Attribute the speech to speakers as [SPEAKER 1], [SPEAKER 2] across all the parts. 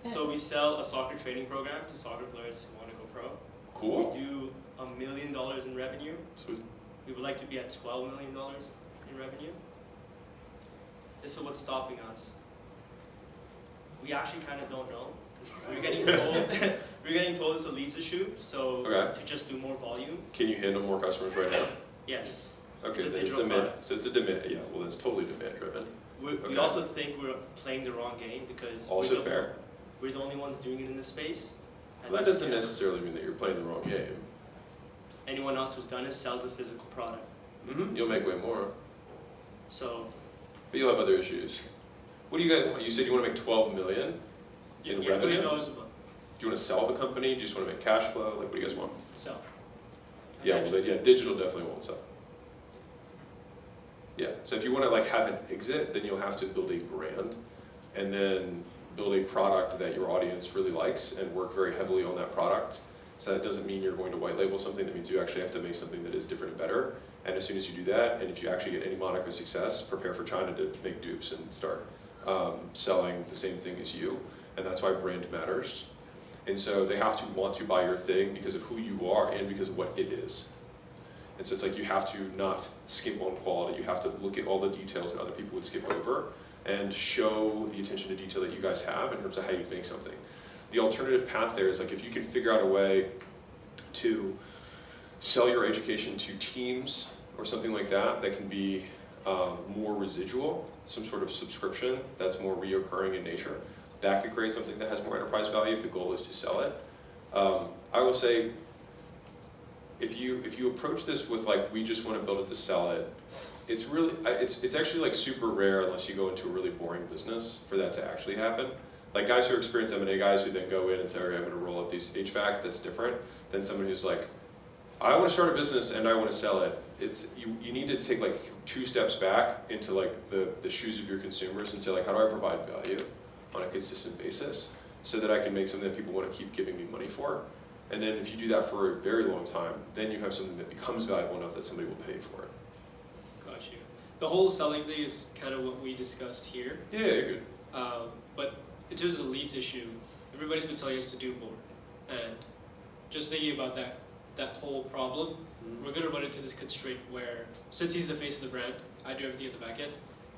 [SPEAKER 1] So we sell a soccer training program to soccer players who want to go pro.
[SPEAKER 2] Cool.
[SPEAKER 1] We do $1 million in revenue.
[SPEAKER 2] Sweet.
[SPEAKER 1] We would like to be at $12 million in revenue. This is what's stopping us. We actually kind of don't know. We're getting told we're getting told it's a leads issue, so to just do more volume.
[SPEAKER 2] Can you handle more customers right now?
[SPEAKER 1] Yes.
[SPEAKER 2] Okay,
[SPEAKER 1] it's
[SPEAKER 2] then it's demand. So it's a demand. Yeah, well, it's totally demand driven.
[SPEAKER 1] We also think we're playing the wrong game because
[SPEAKER 2] also fair.
[SPEAKER 1] We're the only ones doing it in this space.
[SPEAKER 2] Well, that doesn't necessarily mean that you're playing the wrong game.
[SPEAKER 1] Anyone else who's done it sells a physical product.
[SPEAKER 2] Mm-hmm. You'll make way more.
[SPEAKER 1] So.
[SPEAKER 2] But you'll have other issues. What do you guys want? You said you want to make 12 million in revenue?
[SPEAKER 1] $1 million a month.
[SPEAKER 2] Do you want to sell the company? Do you just want to make cash flow? Like, what do you guys want?
[SPEAKER 1] Sell.
[SPEAKER 2] Yeah, well, digital definitely won't sell. Yeah, so if you want to like have an exit, then you'll have to build a brand and then build a product that your audience really likes and work very heavily on that product. So that doesn't mean you're going to white label something. That means you actually have to make something that is different and better. And as soon as you do that, and if you actually get any modicum of success, prepare for China to make dupes and start selling the same thing as you. And that's why brand matters. And so they have to want to buy your thing because of who you are and because of what it is. And so it's like you have to not skimp on quality. You have to look at all the details that other people would skip over and show the attention to detail that you guys have in terms of how you make something. The alternative path there is like if you can figure out a way to sell your education to teams or something like that that can be more residual, some sort of subscription that's more reoccurring in nature, that could create something that has more enterprise value if the goal is to sell it. I will say, if you approach this with like, we just want to build it to sell it, it's really, it's actually like super rare unless you go into a really boring business for that to actually happen. Like guys who are experienced M&A guys who then go in and say, all right, I'm going to roll up these HVAC, that's different than someone who's like, I want to start a business and I want to sell it. It's you need to take like 2 steps back into like the shoes of your consumers and say like, how do I provide value on a consistent basis so that I can make something that people want to keep giving me money for. And then if you do that for a very long time, then you have something that becomes valuable enough that somebody will pay for it.
[SPEAKER 3] Got you. The whole selling thing is kind of what we discussed here.
[SPEAKER 2] Yeah, you're good.
[SPEAKER 3] But in terms of the leads issue, everybody's been telling us to do more. And just thinking about that whole problem, we're going to run into this constraint where, since he's the face of the brand, I do everything in the back end,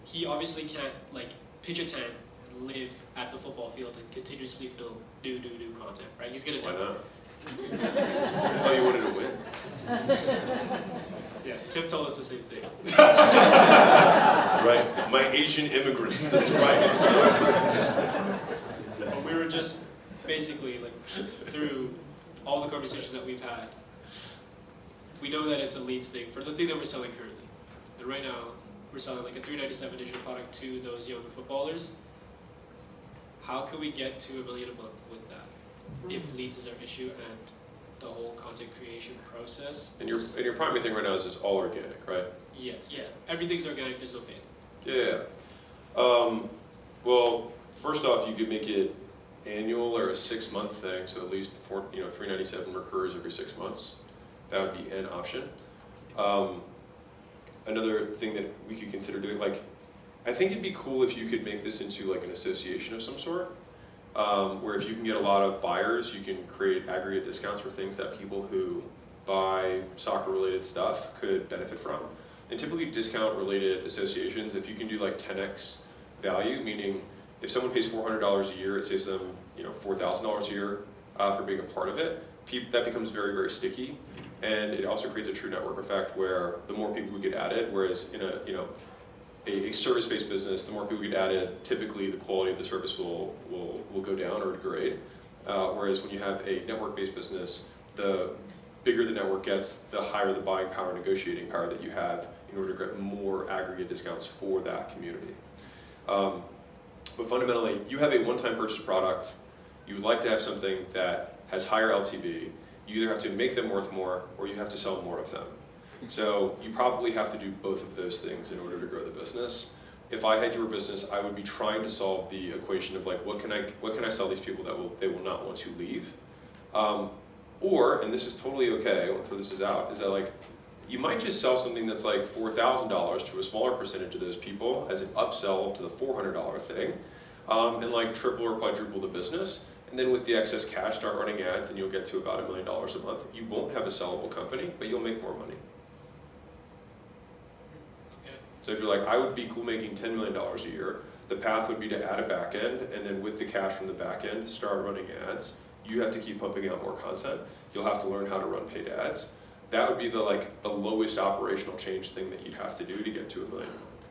[SPEAKER 3] he obviously can't like pitch a tent and live at the football field and continuously film do content, right? He's going to do
[SPEAKER 2] Why not? I thought you wanted to win.
[SPEAKER 3] Yeah, Tim told us the same thing.
[SPEAKER 2] That's right. My Asian immigrants, that's right.
[SPEAKER 3] But we were just basically, like, through all the conversations that we've had, we know that it's a leads thing for the thing that we're selling currently. And right now, we're selling like a $397 digital product to those younger footballers. How can we get to $1 million a month with that? If leads is our issue and the whole content creation process.
[SPEAKER 2] And your primary thing right now is just all organic, right?
[SPEAKER 3] Yes, yeah. Everything's organic, there's no paid.
[SPEAKER 2] Yeah. Well, first off, you could make it annual or a 6-month thing, so at least $397 recurs every 6 months. That would be an option. Another thing that we could consider doing, like, I think it'd be cool if you could make this into like an association of some sort. Where if you can get a lot of buyers, you can create aggregate discounts for things that people who buy soccer-related stuff could benefit from. And typically discount-related associations, if you can do like 10x value, meaning if someone pays $400 a year, it saves them $4,000 a year for being a part of it, that becomes very, very sticky. And it also creates a true network effect where the more people who get added, whereas in a service-based business, the more people get added, typically the quality of the service will go down or degrade. Whereas when you have a network-based business, the bigger the network gets, the higher the buying power, negotiating power that you have in order to get more aggregate discounts for that community. But fundamentally, you have a one-time purchase product. You would like to have something that has higher LTV. You either have to make them worth more or you have to sell more of them. So you probably have to do both of those things in order to grow the business. If I had your business, I would be trying to solve the equation of like, what can I sell these people that they will not want to leave? Or, and this is totally okay, I won't throw this out, is that like, you might just sell something that's like $4,000 to a smaller percentage of those people as an upsell to the $400 thing. and like triple or quadruple the business. And then with the excess cash, start running ads, and you'll get to about $1 million a month. You won't have a sellable company, but you'll make more money.
[SPEAKER 3] Okay.
[SPEAKER 2] So if you're like, I would be cool making $10 million a year, the path would be to add a back end, and then with the cash from the back end, start running ads. You have to keep pumping out more content. You'll have to learn how to run paid ads. That would be the lowest operational change thing that you'd have to do to get to $1 million a month.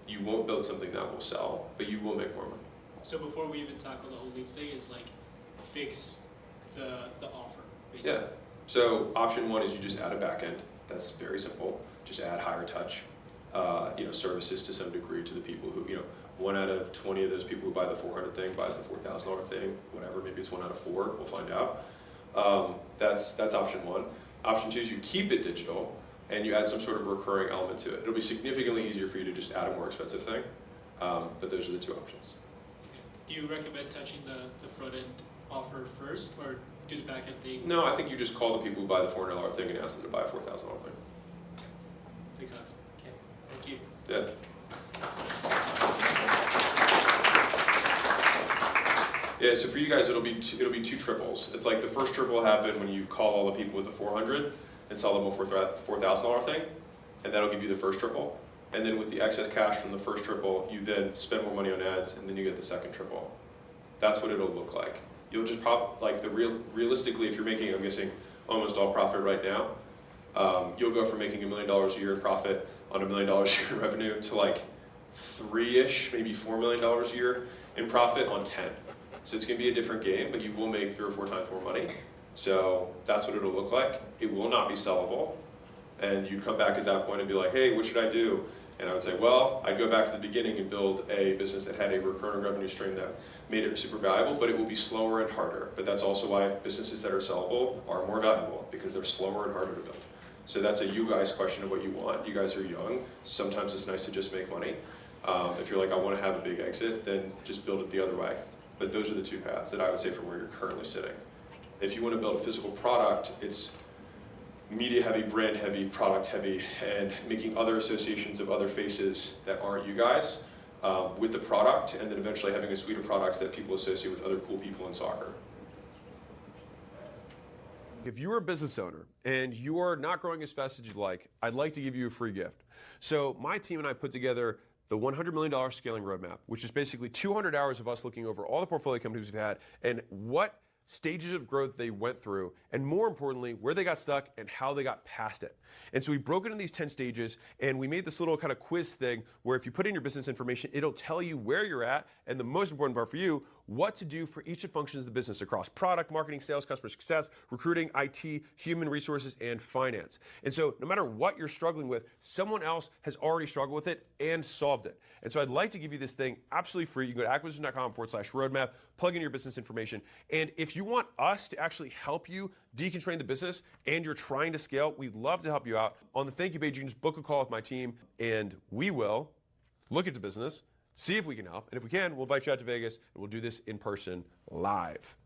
[SPEAKER 2] You won't build something that will sell, but you will make more money.
[SPEAKER 3] So before we even tackle the whole leads thing, is like fix the offer, basically.
[SPEAKER 2] Yeah. So option one is you just add a back end. That's very simple. Just add higher touch, services to some degree to the people who, 1 out of 20 of those people who buy the 400 thing buys the $4,000 thing, whatever. Maybe it's 1 out of 4. We'll find out. That's option one. Option two is you keep it digital and you add some sort of recurring element to it. It'll be significantly easier for you to just add a more expensive thing, but those are the two options.
[SPEAKER 3] Do you recommend touching the front end offer first, or do the back end thing?
[SPEAKER 2] No, I think you just call the people who buy the $400 thing and ask them to buy a $4,000 thing.
[SPEAKER 3] Thanks, Alex.
[SPEAKER 1] Okay, thank you.
[SPEAKER 2] Yeah. Yeah, so for you guys, it'll be two triples. It's like the first triple will happen when you call all the people with the 400 and sell them a $4,000 thing, and that'll give you the first triple. And then with the excess cash from the first triple, you then spend more money on ads, and then you get the second triple. That's what it'll look like. You'll just realistically, if you're making, I'm guessing, almost all profit right now, you'll go from making $1 million a year in profit on $1 million a year in revenue to like 3-ish, maybe $4 million a year in profit on 10. So it's going to be a different game, but you will make 3 or 4 times more money. So that's what it'll look like. It will not be sellable. And you'd come back at that point and be like, hey, what should I do? And I would say, well, I'd go back to the beginning and build a business that had a recurring revenue stream that made it super valuable, but it will be slower and harder. But that's also why businesses that are sellable are more valuable, because they're slower and harder to build. So that's a you guys question of what you want. You guys are young. Sometimes it's nice to just make money. If you're like, I want to have a big exit, then just build it the other way. But those are the two paths that I would say from where you're currently sitting. If you want to build a physical product, it's media heavy, brand heavy, product heavy, and making other associations of other faces that aren't you guys with the product, and then eventually having a suite of products that people associate with other cool people in soccer.
[SPEAKER 4] If you're a business owner and you are not growing as fast as you'd like, I'd like to give you a free gift. So my team and I put together the $100 million scaling roadmap, which is basically 200 hours of us looking over all the portfolio companies we've had and what stages of growth they went through, and more importantly, where they got stuck and how they got past it. And so we broke it into these 10 stages, and we made this little kind of quiz thing where if you put in your business information, it'll tell you where you're at, and the most important part for you, what to do for each of the functions of the business across product, marketing, sales, customer success, recruiting, IT, human resources, and finance. And so no matter what you're struggling with, someone else has already struggled with it and solved it. And so I'd like to give you this thing absolutely free. You can go to acquisition.com/roadmap, plug in your business information. And if you want us to actually help you deconstrain the business and you're trying to scale, we'd love to help you out. On the thank you page, you can just book a call with my team, and we will look at the business, see if we can help. And if we can, we'll invite you out to Vegas, and we'll do this in person live.